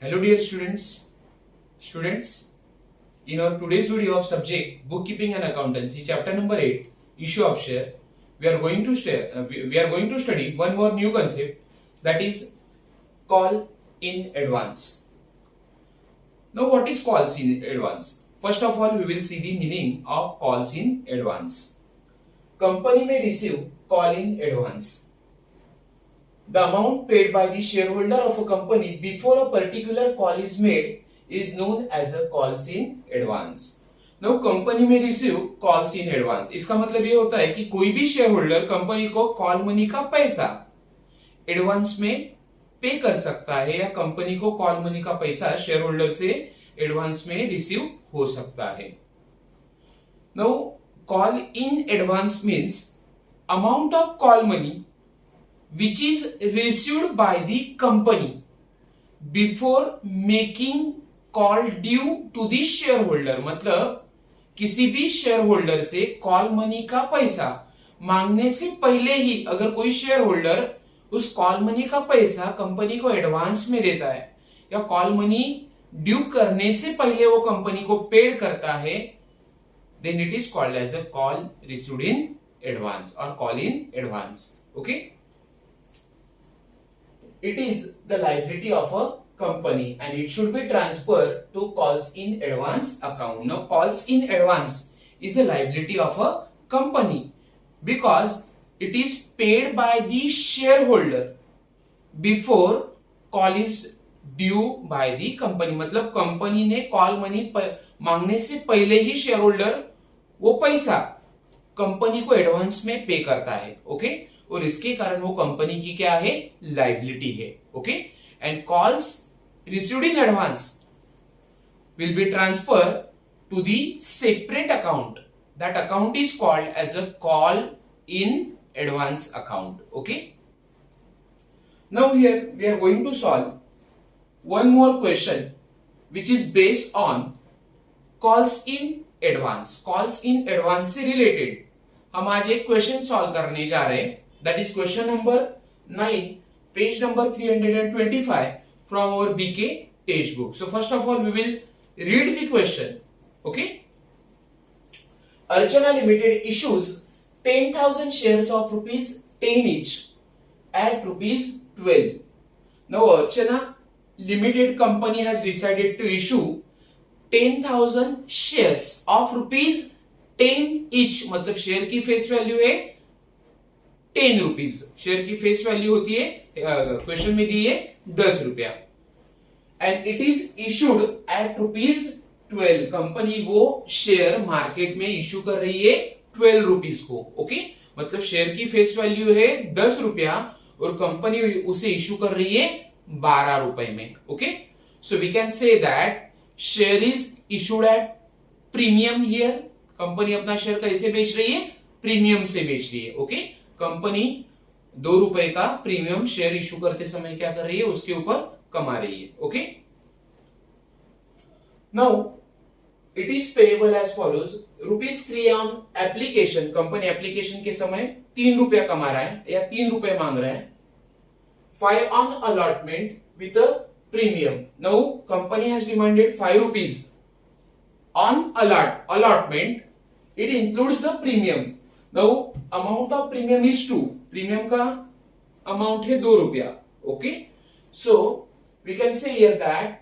Hello dear students, in our today's video of subject bookkeeping and accountancy chapter number 8 issue of share, we are going to study one more new concept, that is call in advance. Now what is calls in advance? First of all, we will see the meaning of calls in advance. Company may receive call in advance. The amount paid by the shareholder of a company before a particular call is made is known as a calls in advance. Now company may receive calls in advance. इसका मतलब ये होता है कि कोई भी share holder company को call money का पैसा एडवांस में पे कर सकता है या कंपनी को कॉल मनी का पैसा शेयर होल्डर से एडवांस में रिसीव हो सकता है. Now call in advance means amount of call money which is received by the company before making call due to the shareholder. मतलब किसी भी शेयर होल्डर से कॉल मनी का पैसा मांगने से पहले ही अगर कोई शेयर होल्डर उस कॉल मनी का पैसा कंपनी को एडवांस में देता है या कॉल मनी ड्यू करने से पहले वो कंपनी को पेड करता है, then it is called as a call received in advance or call in advance. Okay. It is the liability of a company and it should be transferred to calls in advance account. Now calls in advance is a liability of a company because it is paid by the shareholder before call is due by the company. मतलब company ने call money मांगने से पहले ही share holder वो पैसा company को advance में पे करता है. ओके और इसके कारण वो कंपनी की क्या है, लाइबिलिटी है. Okay and calls received in advance will be transfer to the separate account. That account is called as a call in advance account. Okay now here we are going to solve one more question which is based on calls in advance. calls in advance से related हम आज एक question solve करने जा रहे हैं. That is question number 9, page number 325 from our BK text book. So first of all we will read the question. Okay Archana Limited issues 10,000 shares of rupees 10 each at rupees 12. Now Archana Limited company has decided to issue 10,000 shares of rupees 10 each. मतलब share की face value है 10 rupees. Share की face value होती है, question में दी है 10 रुपया. And it is issued eight rupees 12. Company वो शेयर मार्केट में इशू कर रही है 12 रुपीज को. ओके मतलब शेयर की फेस वैल्यू है 10 रुपया और कंपनी उसे इशू कर रही है 12 रुपए में. Okay so we can say that share is issued at premium here. Company अपना शेयर कैसे बेच रही है, प्रीमियम से बेच रही है. ओके कंपनी 2 रुपए का प्रीमियम शेयर इशू करते समय क्या कर रही है, उसके ऊपर कमा रही है. Okay now it is payable as follows. ₹3 on application. Company application के समय 3 रुपया कमा रहा है या 3 रुपए मांग रहा है. 5 on allotment with a premium. Now company has demanded 5 rupees on allotment. It includes the premium. Now amount of premium is 2. premium का amount है 2 रुपया. Okay so we can say here that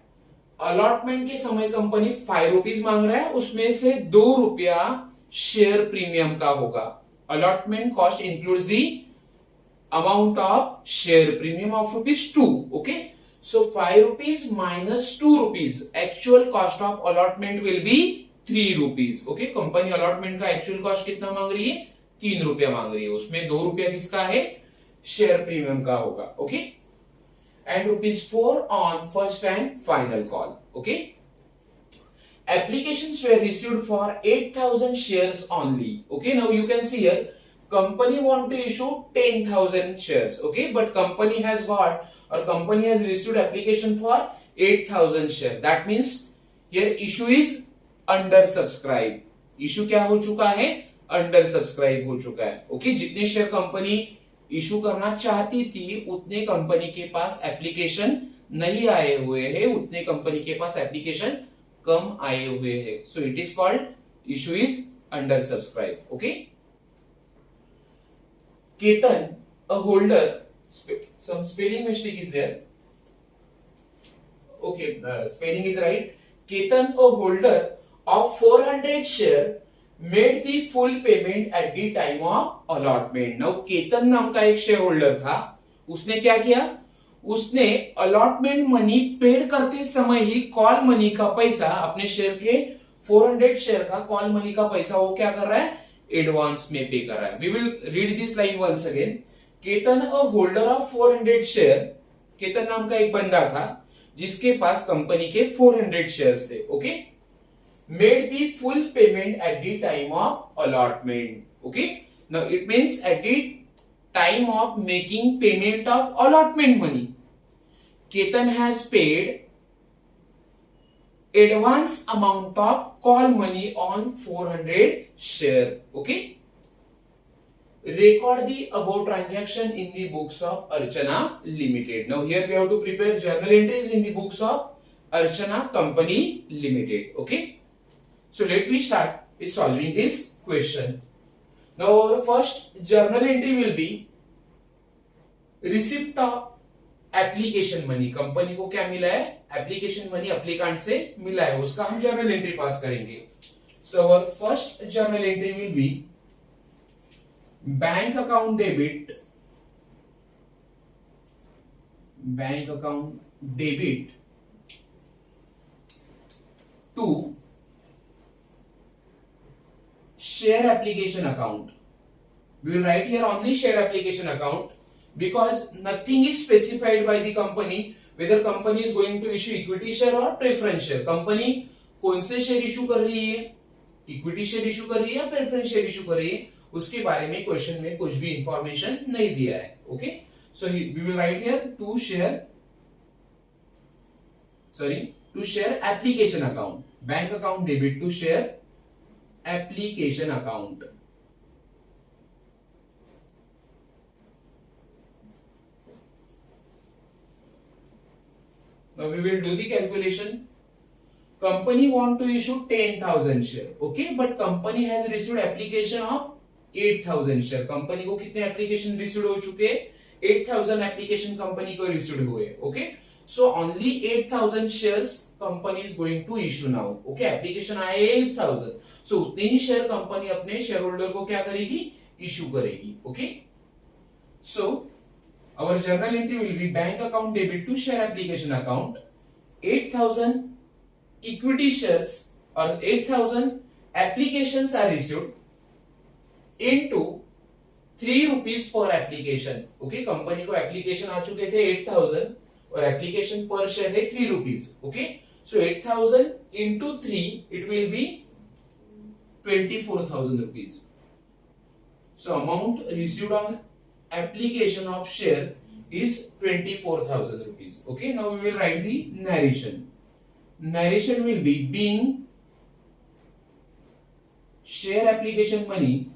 allotment के समय company 5 rupees मांग रहा है, उसमें से 2 रुपया शेयर प्रीमियम का होगा. allotment cost includes the amount of share premium of ₹2. Okay so 5 rupees minus 2 rupees. Actual cost of allotment will be 3 rupees. Okay company allotment का actual cost कितना मांग रही है, 3 रुपया मांग रही है. उसमें 2 रुपया किसका है, शेयर प्रीमियम का होगा. Okay and ₹4 on first and final call. Okay applications were received for 8,000 shares only. Okay now you can see here company want to issue 10,000 shares. Okay but company has got or company has received application for 8,000 share. That means here issue is under subscribe. issue क्या हो चुका है, under subscribe हो चुका है. Okay जितने share company issue करना चाहती थी उतने कंपनी के पास एप्लीकेशन नहीं आए हुए हैं, उतने कंपनी के पास एप्लीकेशन कम आए हुए हैं. So it is called issue is under subscribe. Okay. Ketan a holder, some spelling mistake is there. Okay, spelling is right. Ketan, a holder of 400 share, made the full payment at the time of allotment. Now Ketan नाम का एक share holder था, उसने क्या किया, उसने allotment money paid करते समय ही कॉल मनी का पैसा, अपने शेयर के 400 शेयर का कॉल मनी का पैसा वो क्या कर रहा है, एडवांस में पे कर रहा है. We will read this line once again. Ketan a holder of 400 share, Ketan नाम का एक बंदा था जिसके पास कंपनी के 400 शेयर्स थे. Okay. Made the full payment at the time of allotment. Okay. Now it means at the time of making payment of allotment money, Ketan has paid advance amount of call money on 400 share. Okay. Record the above transaction in the books of Archana Limited. Now here we have to prepare journal entries in the books of Archana Company Limited. Okay. So let me start with solving this question. Now our first journal entry will be receipt of application money. Company को क्या मिला है, application money applicant से मिला है, उसका हम journal entry pass करेंगे. So our first journal entry will be bank account debit, bank account debit to share application account. We will write here only share application account because nothing is specified by the company whether company is going to issue equity share or preference share. Company कौन से share issue कर रही है, equity share issue कर रही है या preference share issue कर रही है, उसके बारे में क्वेश्चन में कुछ भी इंफॉर्मेशन नहीं दिया है. Okay. So we will write here to share application account, bank account debit to share application account. Now we will do the calculation. Company want to issue 10,000 share. Okay, but company has received application of 8,000 share. Company को कितने application receive हो चुके हैं, 8,000 application company को receive हुए. Okay. So only 8,000 shares company is going to issue now. Okay. Application आए 8,000. So उतने ही शेयर कंपनी अपने शेयर होल्डर को क्या करेगी, इशू करेगी. Okay. So our journal entry will be bank account debit to share application account, 8,000 equity shares or 8,000 applications are received into 3 rupees per application. Okay, company को application आ चुके थे 8,000 और application पर share है 3 rupees. Okay, so 8,000 into 3 it will be 24,000 rupees. So amount received on application of share is 24,000 rupees. Okay, now we will write the narration. Narration will be being share application money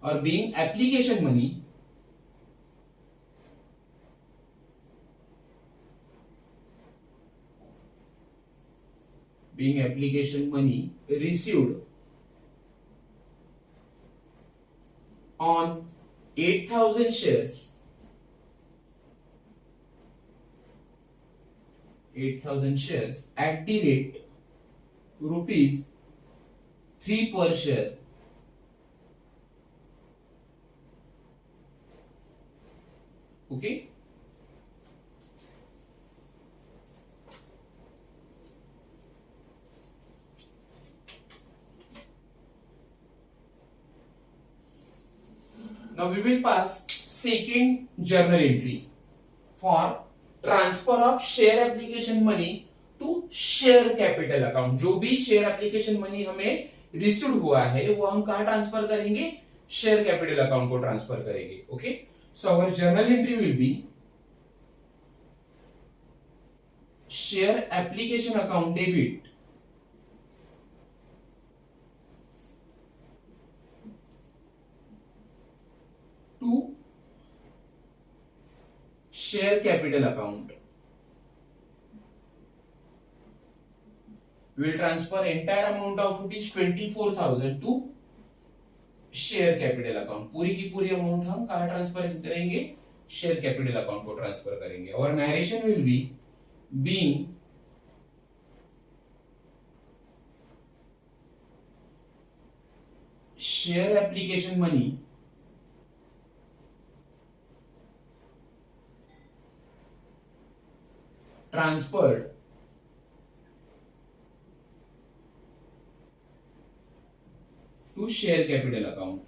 or being application money received on 8,000 shares, 8,000 shares at the rate rupees 3 per share. Okay. Now we will pass second journal entry for transfer of share application money to share capital account. जो भी share application money हमें receive हुआ है वो हम कहाँ transfer करेंगे, share capital account को ट्रांसफर करेंगे. Okay. So our journal entry will be share application account debit share capital account. We will transfer entire amount of rupees 24,000 to share capital account. पूरी की पूरी अमाउंट हम कहाँ transfer करेंगे? Share capital account को transfer करेंगे. और narration will B being share application money transferred to share capital account.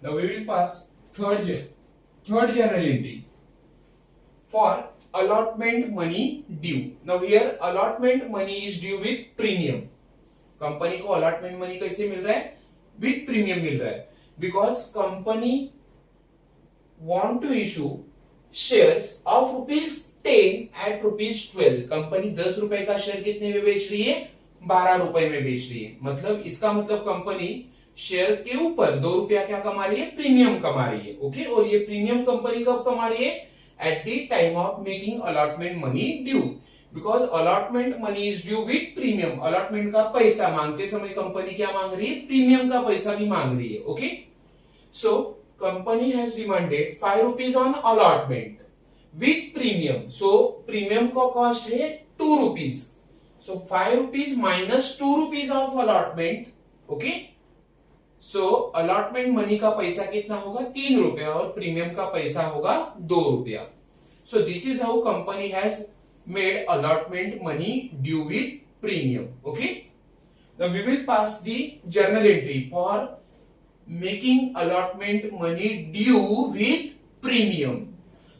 Now we will pass third journal entry for allotment money due. Now here allotment money is due with premium. Company को allotment money कैसे मिल रहा है? With premium मिल रहा है. Because company want to issue shares of rupees 10 at rupees 12. Company 10 रुपए का share कितने में बेच रही है? 12 रुपए में बेच रही है. मतलब इसका मतलब कंपनी शेयर के ऊपर 2 रुपया क्या कमा रही है? प्रीमियम कमा रही है. ओके. और ये प्रीमियम कंपनी कब कमा रही है? At the time of making allotment money due. Because allotment money is due with premium. Allotment का पैसा मांगते समय कंपनी क्या मांग रही है? प्रीमियम का पैसा भी मांग रही है. Okay. So company has demanded 5 rupees on allotment with premium. So premium का कॉस्ट है 2 rupees. So 5 rupees minus 2 rupees of allotment. Okay. So allotment money का पैसा कितना होगा? 3 रुपया. और प्रीमियम का पैसा होगा 2 रुपया. So this is how company has made allotment money due with premium. Okay. Now we will pass the journal entry for making allotment money due with premium.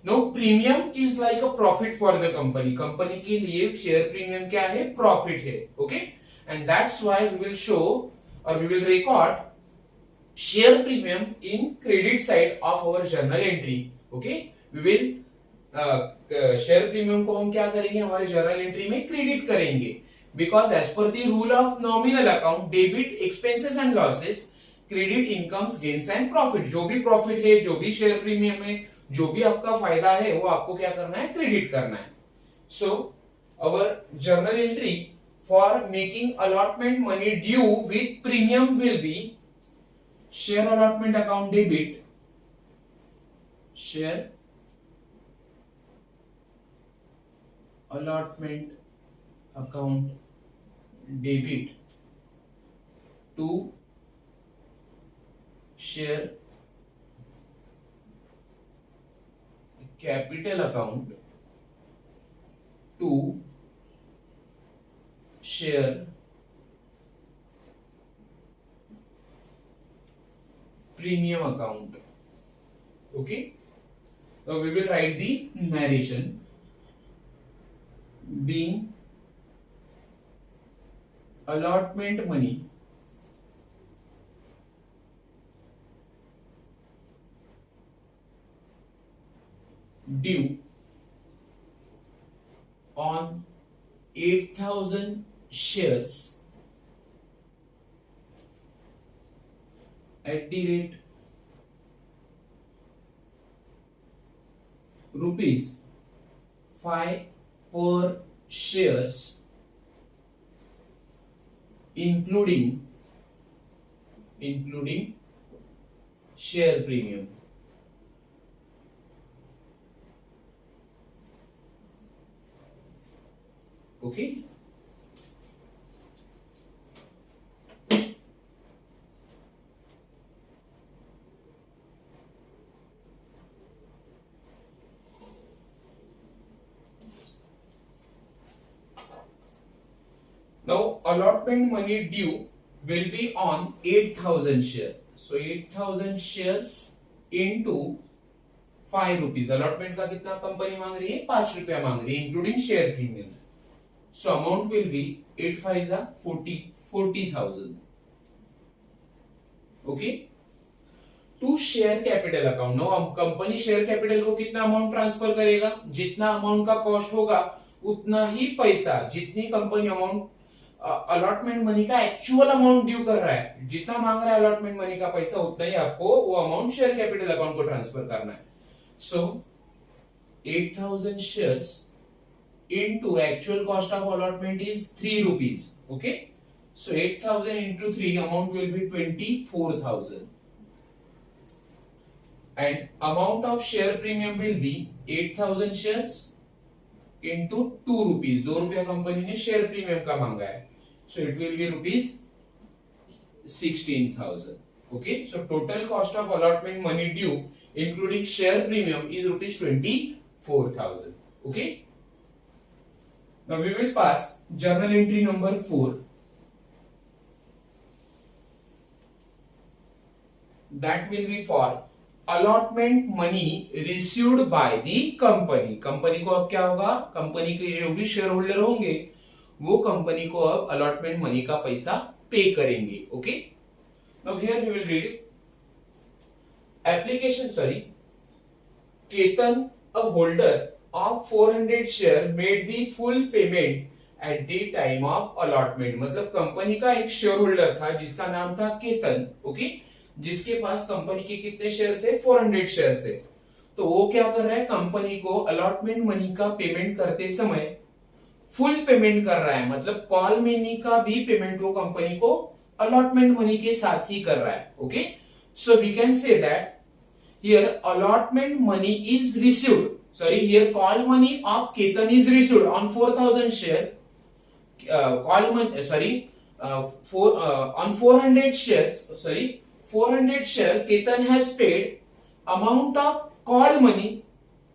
No, premium is like a profit for the company. Company के लिए share premium क्या है? Profit है. Okay. And that's why we will show और we will record share premium in credit side of our journal entry. Okay, we will share premium को हम क्या करेंगे? हमारे journal entry में credit करेंगे. Because as per the rule of nominal account, debit expenses and losses, credit incomes, gains and profit. जो भी profit है, जो भी share premium है, जो भी आपका फायदा है, वो आपको क्या करना है? credit करना है. So our journal entry for making allotment money due with premium will be share allotment account debit, share allotment account debit to share capital account to share premium account. Okay. Now we will write the narration. Being allotment money due on 8,000 shares at the rate rupees 5 per shares, including share premium. Okay. Now allotment money due will be on 8,000 shares. So 8,000 shares into 5 rupees. Allotment का कितना company मांग रही है? 5 रुपया मांग रही है, including share premium. So amount will be 8 5 40,000. Okay. To share capital account, no company share capital को कितना अमाउंट ट्रांसफर करेगा, जितना अमाउंट का कॉस्ट होगा उतना ही पैसा, जितनी कंपनी अमाउंट अलॉटमेंट मनी का एक्चुअल अमाउंट ड्यू कर रहा है, जितना मांग रहा है अलॉटमेंट मनी का पैसा, उतना ही आपको वो अमाउंट शेयर कैपिटल अकाउंट को ट्रांसफर करना है. सो 8,000 shares into actual cost of allotment is 3 rupees. Okay, so 8,000 into 3 amount will be 24,000, and amount of share premium will be 8,000 shares into 2 rupees. 2 रुपया company ने शेयर प्रीमियम का मांगा है, so it will be rupees 16,000. Okay, so total cost of allotment money due including share premium is rupees 24,000. Okay. Now we will pass journal entry number 4. That will be for allotment money received by the company. Company को अब क्या होगा, company के जो भी share holder होंगे वो company को अब अलॉटमेंट मनी का पैसा पे करेंगे. Okay. Now here we will read application. Ketan, a holder of 400 share, made the full payment at the time of allotment. मतलब कंपनी का एक शेयर होल्डर था जिसका नाम था केतन. ओके, जिसके पास कंपनी के कितने शेयर है, 400 शेयर है. तो वो क्या कर रहा है, कंपनी को अलॉटमेंट मनी का पेमेंट करते समय फुल पेमेंट कर रहा है. मतलब कॉल मनी का भी पेमेंट वो कंपनी को अलॉटमेंट मनी के साथ ही कर रहा है. Okay, so we can say that here allotment money is received. Here call money of Ketan is received on 4,000 share. On 400 shares. 400 share Ketan has paid amount of call money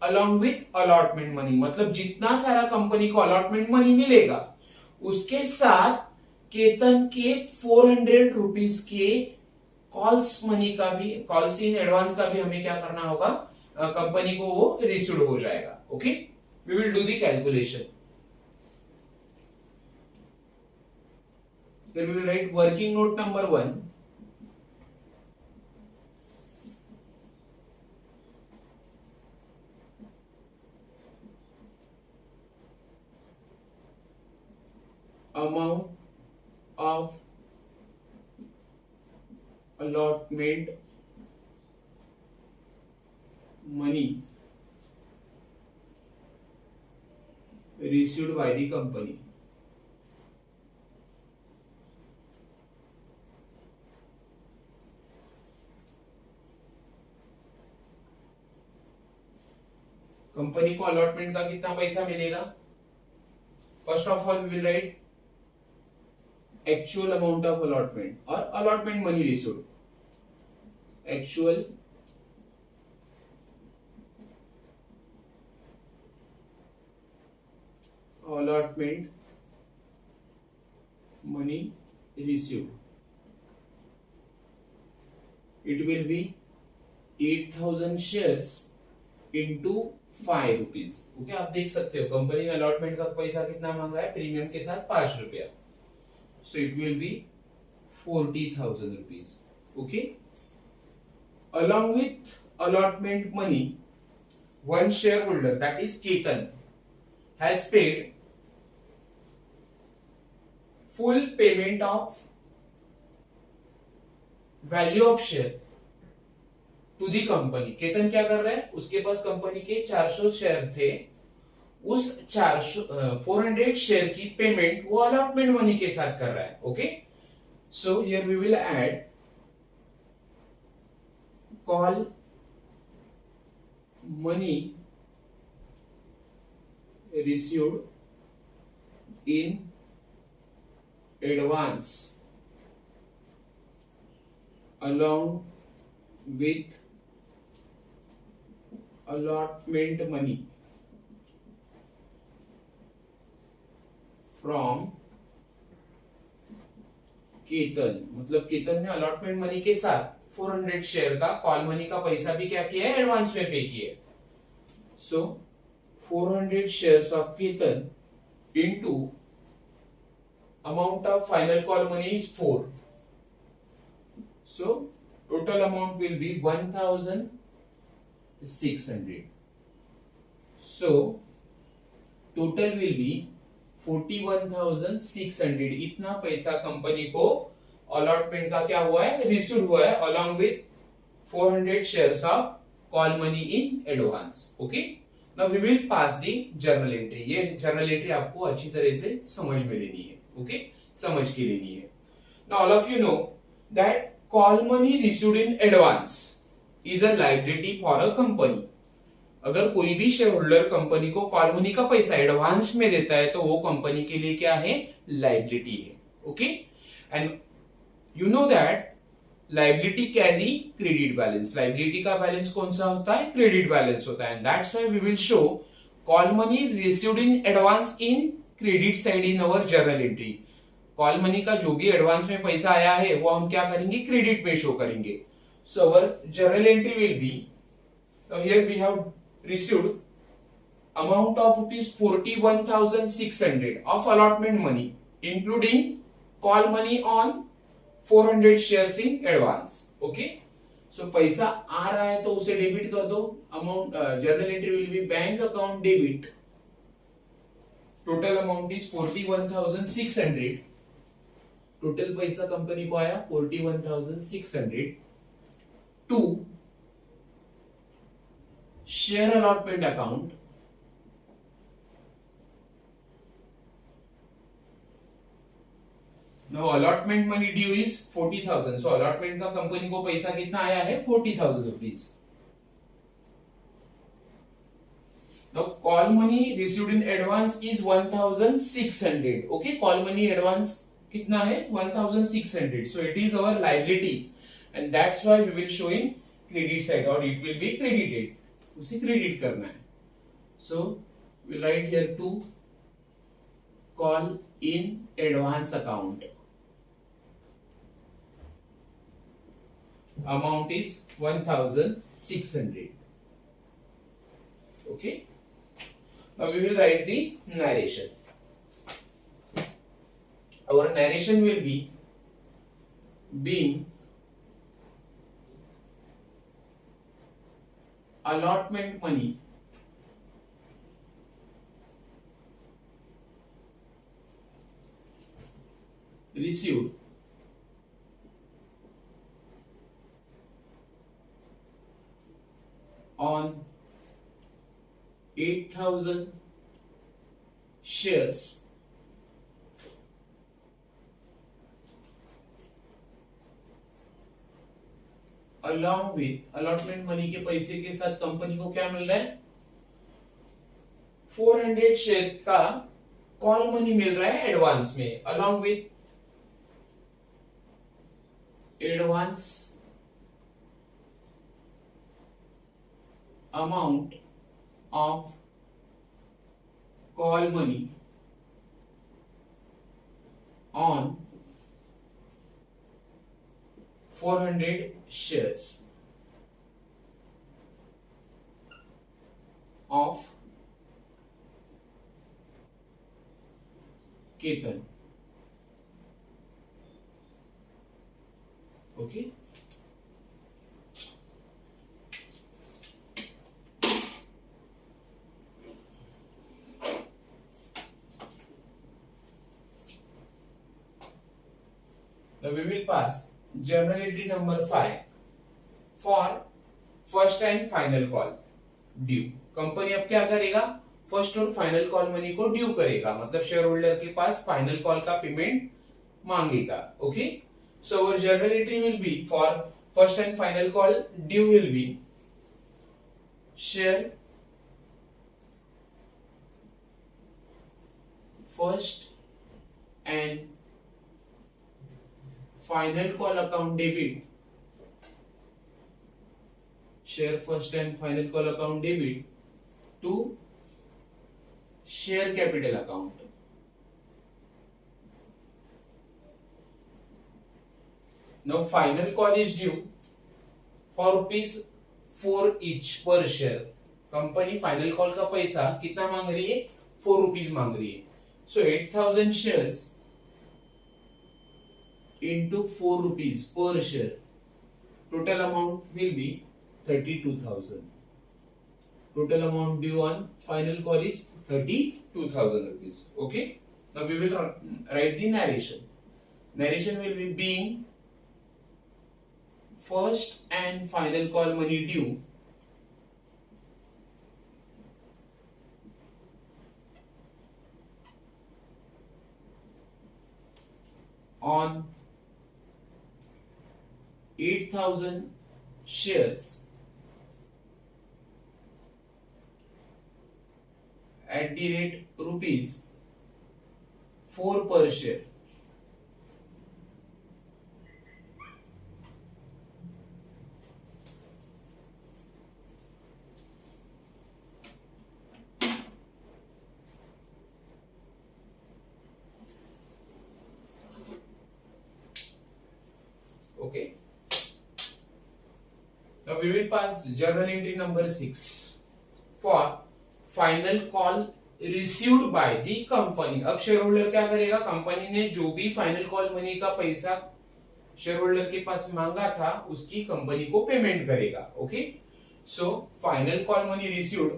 along with allotment money. मतलब जितना सारा company को allotment money मिलेगा उसके साथ केतन के 400 rupees के calls money का भी, कॉल्स इन एडवांस का भी हमें क्या करना होगा, कंपनी को वो रिसीव्ड हो जाएगा. Okay, we will do the calculation. We will write working note number 1. Amount of allotment money received by the company. Company को अलॉटमेंट का कितना पैसा मिलेगा. First of all we will write actual amount of allotment और allotment money received. Actual allotment money received, it will be 8,000 shares into 5 rupees. Okay, आप देख सकते हो कंपनी ने अलॉटमेंट का पैसा कितना मांगा है, प्रीमियम के साथ 5 रुपया. So it will be 40,000 rupees. Okay, along with allotment money, one shareholder, that is Ketan, has paid full payment of value of share to the company. Ketan क्या कर रहा है, उसके पास कंपनी के 400 शेयर थे, उस 400 शेयर की पेमेंट वो अलॉटमेंट मनी के साथ कर रहा है. Okay, so here we will add call money received in advance along with allotment money from Ketan. मतलब केतन ने अलॉटमेंट मनी के साथ 400 शेयर का कॉल मनी का पैसा भी क्या किया है, एडवांस में पे किया. सो 400 shares of Ketan into amount of final call money is 4. So total amount will be 1600. So total will be 41,600. इतना पैसा कंपनी को अलॉटमेंट का क्या हुआ है, रिसीव हुआ है, along with 400 shares of call money in advance. Okay. Now we will pass the journal entry. ये journal entry आपको अच्छी तरह से समझ में लेनी है. Okay. समझ के लेनी है. Now all of you know that call money received in advance is a liability for a company. अगर कोई भी शेयर होल्डर कंपनी को कॉल मनी का पैसा एडवांस में देता है तो वो कंपनी के लिए क्या है, लाइबिलिटी है. Okay. And you know that liability carry credit balance. Liability का बैलेंस कौन सा होता है, क्रेडिट बैलेंस होता है. That's why we will show call money received in advance in credit side in our journal entry. Call money का जो भी एडवांस में पैसा आया है वो हम क्या करेंगे, क्रेडिट में शो करेंगे. So our journal entry will be, here we have received amount of rupees 41,600 of allotment money including call money on 400 shares in advance. Okay. So पैसा आ रहा है तो उसे डेबिट कर दो. Amount journal entry will be bank account debit. Total amount is 41,600. Total पैसा company को आया 41,600 to share allotment account. Now allotment money due is 40,000. So allotment का कंपनी को पैसा कितना आया है, 40,000 rupees. Now call money received in advance is 1,600. Okay, call money advance कितना है, 1,600. So it is our liability and that's why we will show in credit side or it will be credited. उसे credit करना है. So we write here to call in advance account. Amount is 1,600. Okay. Now we will write the narration. Our narration will be being allotment money received on 8,000 shares along with allotment money के पैसे के साथ company को क्या मिल रहा है, 400 share का call money मिल रहा है एडवांस में, along with advance amount of call money on 400 shares of Ketan. Okay. Now we will pass journal entry number 5 for first and final call due. Company अब क्या करेगा, फर्स्ट और final call money को due करेगा, मतलब share holder के पास final call का payment मांगेगा. Okay. So our journal entry will B for first and final call due will be share first and final call account debit, share first and final call account debit to share capital account. Now final call is due for ₹4 each per share. Company final call का पैसा कितना मांग रही है, ₹4 मांग रही है. So 8,000 shares into 4 rupees per share. Total amount will be 32,000. Total amount due on final call is 32,000 rupees. Okay. Now we will write the narration. Narration will be being first and final call money due on 8,000 shares at the rate rupees 4 per share. Okay. Now we will pass journal entry number 6 for final call received by the company. अब share holder क्या करेगा? Company ने जो भी final call money का पैसा share holder के पास मांगा था उसकी कंपनी को पेमेंट करेगा. Okay. So final call money received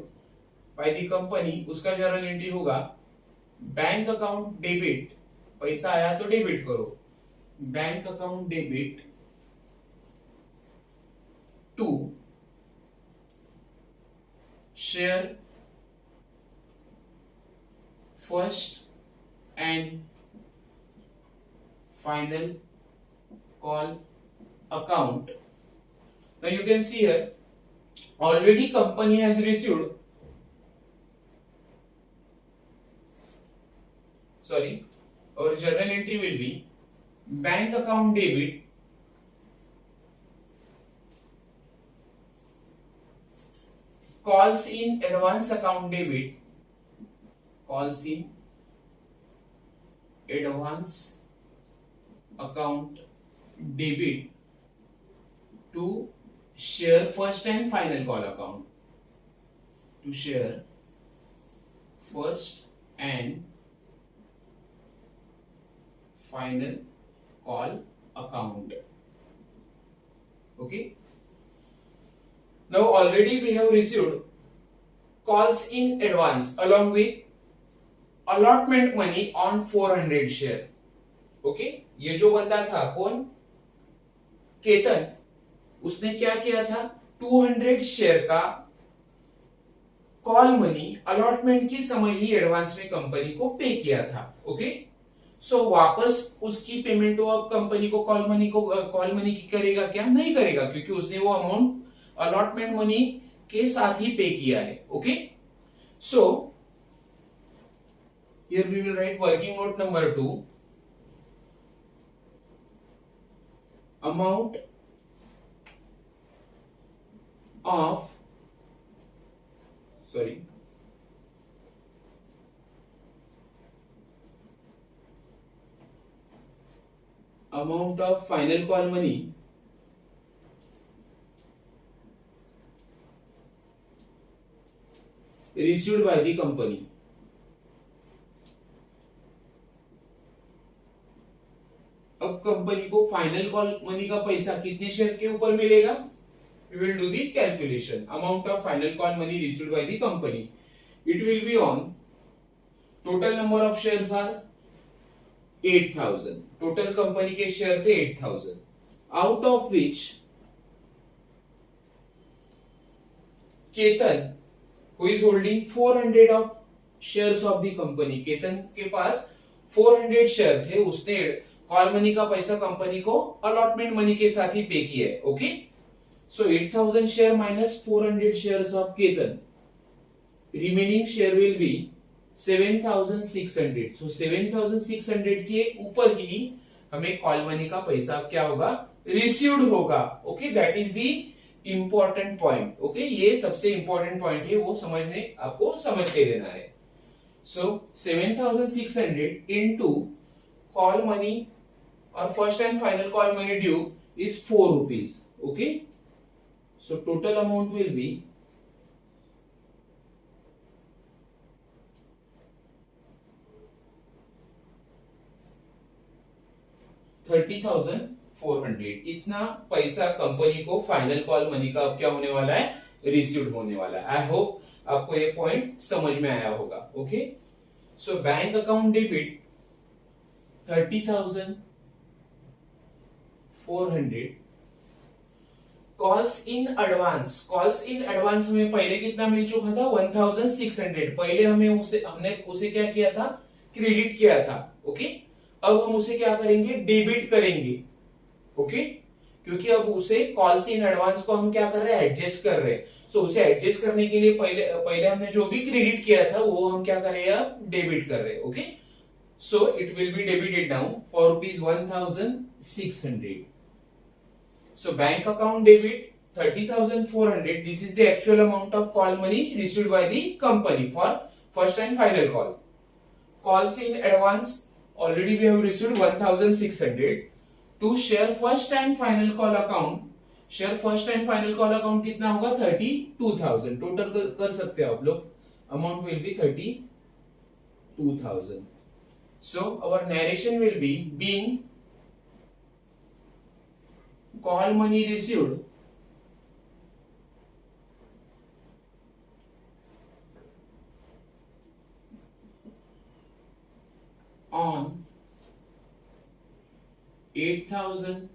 by the company, उसका जर्नल एंट्री होगा बैंक अकाउंट डेबिट. पैसा आया तो डेबिट करो. Bank account debit to share first and final call account. Now you can see here already company has received, our journal entry will be bank account debit calls in advance account debit, calls in advance account debit to share first and final call account, to share first and final call account. Okay. Now already we have received calls in advance along with allotment money on 400 share. Okay. ये जो बंदा था कौन? केतन. उसने क्या किया था? 200 share का कॉल मनी अलॉटमेंट के समय ही एडवांस में कंपनी को पे किया था. ओके. सो वापस उसकी पेमेंट वो अब कंपनी को कॉल मनी की करेगा क्या? नहीं करेगा, क्योंकि उसने वो अमाउंट अलॉटमेंट मनी के साथ ही पे किया है. Okay. So here we will write working note number 2. Amount of final call money received by the company. अब कंपनी को फाइनल कॉल मनी का पैसा कितने शेयर के ऊपर मिलेगा? We will do the calculation. Amount of final call money received by the company. It will be on total number of shares are 8,000. Total company के share थे 8,000. Out of which Ketan who is holding 400 of shares of the company. Ketan के पास 400 share थे, उसने call money का पैसा company को allotment money के साथ ही पे किया है. Okay. So 8,000 share minus 400 shares of Ketan, remaining share will be 7,600. सो 7,600 के ऊपर ही हमें कॉल मनी का पैसा क्या होगा? रिसीव्ड होगा. Okay. That is the important point. Okay. ये सबसे इंपॉर्टेंट पॉइंट है, वो आपको समझ के लेना है. सो 7,600 into call money or first and final call money due is 4 rupees. Okay. So total amount will be 30,400 इतना पैसा कंपनी को फाइनल कॉल मनी का अब क्या होने वाला है, रिसीव्ड होने वाला है। आई होप आपको ये पॉइंट समझ में आया होगा। Okay, so bank account debit 30,400, calls in advance में पहले कितना मिल चुका था, 1,600। पहले हमने उसे क्या किया था, क्रेडिट किया था। ओके, अब हम उसे क्या करेंगे, डेबिट करेंगे। ओके, क्योंकि अब उसे कॉल्स इन एडवांस को हम क्या कर रहे हैं, एडजस्ट कर रहे हैं। सो उसे एडजस्ट करने के लिए पहले हमने जो भी क्रेडिट किया था वो हम क्या कर रहे हैं, अब डेबिट कर रहे हैं। Okay, so it will be debited now for ₹1,600। So bank account debit 30,400. This is the actual amount of call money received by the company for first and final call. Calls in advance already we have received 1,600. To share first and final call account, share first and final call account कितना होगा, 32,000. Total कर सकते हो आप लोग, amount will be 32,000. So our narration will be being call money received on 8,000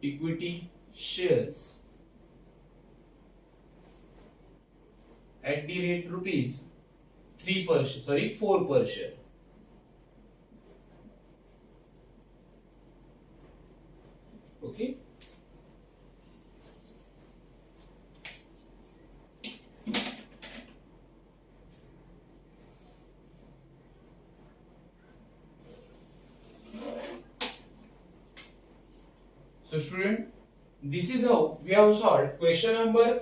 equity shares at the rate rupees 4 per share. Okay, so student, this is how we have solved question number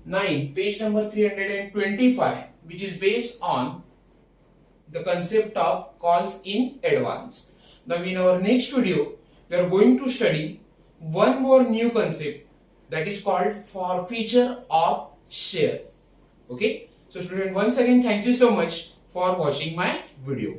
9, page number 325, which is based on the concept of calls in advance. Now in our next video we are going to study one more new concept, that is called forfeiture of share. Okay, so student, once again thank you so much for watching my video.